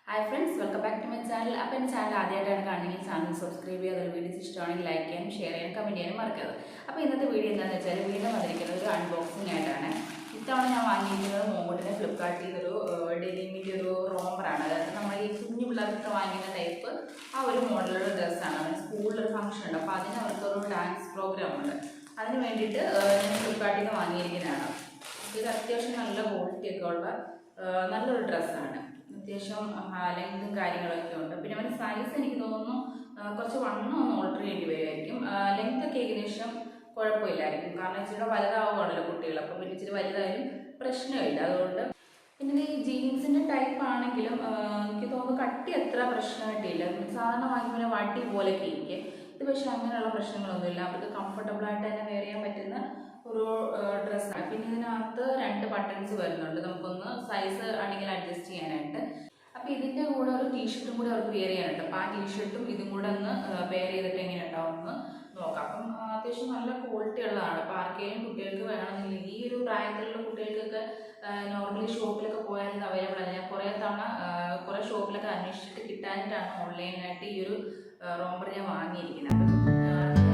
Hi friends, welcome back to my channel. അപ്പോൾ എൻ്റെ channel ആദ്യമായിട്ടാണ് കാണുന്നെങ്കിൽ ചാനൽ സബ്സ്ക്രൈബ് ചെയ്യുക. അതുപോലെ വീഡിയോസ് ഇഷ്ടമാണെങ്കിൽ ലൈക്ക് ചെയ്യാനും ഷെയർ ചെയ്യാനും കമൻറ്റ് ചെയ്യാനും മറക്കരുത്. അപ്പോൾ ഇന്നത്തെ വീഡിയോ എന്താണെന്ന് വെച്ചാൽ വീണ്ടും വന്നിരിക്കുന്നത് ഒരു അൺബോക്സിംഗ് ആയിട്ടാണ്. ഇത്തവണ ഞാൻ വാങ്ങിയിരിക്കുന്നത് മോങ്കോട്ടിൻ്റെ ഫ്ലിപ്കാർട്ടിൽ നിന്നൊരു ഡെനിമിൻ്റെ ഒരു റോമറാണ്. അതായത് നമ്മൾ ഈ കുഞ്ഞു പിള്ളേർക്ക് വാങ്ങിക്കുന്ന ടൈപ്പ് ആ ഒരു മോഡലുള്ള ഡ്രസ്സാണ്. അവന് സ്കൂളിലൊരു ഫംഗ്ഷൻ ഉണ്ട്, അപ്പോൾ അതിന് അവർക്കൊരു ഡാൻസ് പ്രോഗ്രാം ഉണ്ട്. അതിന് വേണ്ടിയിട്ട് ഞാൻ ഫ്ലിപ്കാർട്ടിൽ നിന്ന് വാങ്ങിയിരിക്കുന്നതാണ്. ഇത് അത്യാവശ്യം നല്ല ക്വാളിറ്റി ഒക്കെ ഉള്ള നല്ലൊരു ഡ്രസ്സാണ്. അത്യാവശ്യം ലെങ്തും കാര്യങ്ങളൊക്കെ ഉണ്ട്. പിന്നെ അവൻ്റെ സൈസ് എനിക്ക് തോന്നുന്നു കുറച്ച് വണ്ണം ഒന്ന് ഓൾട്ടർ ചെയ്യേണ്ടി വരുമായിരിക്കും. ലെങ്തൊക്കെ ഏകദേശം കുഴപ്പമില്ലായിരിക്കും, കാരണം ഇച്ചിരി വലുതാവുകയാണല്ലോ കുട്ടികൾ, അപ്പോൾ പിന്നെ ഇച്ചിരി വലുതായാലും പ്രശ്നമില്ല. അതുകൊണ്ട് പിന്നെ ഈ ജീൻസിൻ്റെ ടൈപ്പ് ആണെങ്കിലും എനിക്ക് തോന്നുന്നു കട്ടി അത്ര പ്രശ്നമായിട്ടില്ല. സാധാരണ വാങ്ങിക്കുമ്പോൾ വടി പോലെയൊക്കെ ഇരിക്കും. ഇത് പക്ഷേ അങ്ങനെയുള്ള പ്രശ്നങ്ങളൊന്നുമില്ല. അവർക്ക് കംഫർട്ടബിളായിട്ട് തന്നെ വെയർ ചെയ്യാൻ പറ്റുന്ന ഒരു ഡ്രസ്സാണ്. പിന്നെ ഇതിനകത്ത് 2 ബട്ടൺസ് വരുന്നുണ്ട്, നമുക്കൊന്ന് സൈസ് ആണെങ്കിൽ അഡ്ജസ്റ്റ് ചെയ്യാനായിട്ട്. അപ്പോൾ ഇതിൻ്റെ കൂടെ ഒരു ടീഷർട്ടും കൂടെ അവർക്ക് വെയർ ചെയ്യാനുണ്ട്. അപ്പോൾ ആ ടീഷർട്ടും ഇതും കൂടെ ഒന്ന് പെയർ ചെയ്തിട്ട് എങ്ങനെ ഉണ്ടാവുമെന്ന് നോക്കാം. അപ്പം അത്യാവശ്യം നല്ല ക്വാളിറ്റി ഉള്ളതാണ്. അപ്പോൾ ആർക്കെങ്കിലും കുട്ടികൾക്ക് വേണമെന്നില്ലെങ്കിൽ ഈ ഒരു പ്രായത്തിലുള്ള കുട്ടികൾക്കൊക്കെ നോർമലി ഷോപ്പിലൊക്കെ പോയാൽ ഇത് അവൈലബിൾ ആണ്. ഞാൻ കുറേ തവണ കുറേ ഷോപ്പിലൊക്കെ അന്വേഷിച്ചിട്ട് കിട്ടാനായിട്ടാണ് ഓൺലൈനായിട്ട് ഈ ഒരു റോംബർ ഞാൻ വാങ്ങിയിരിക്കുന്നത്. അപ്പം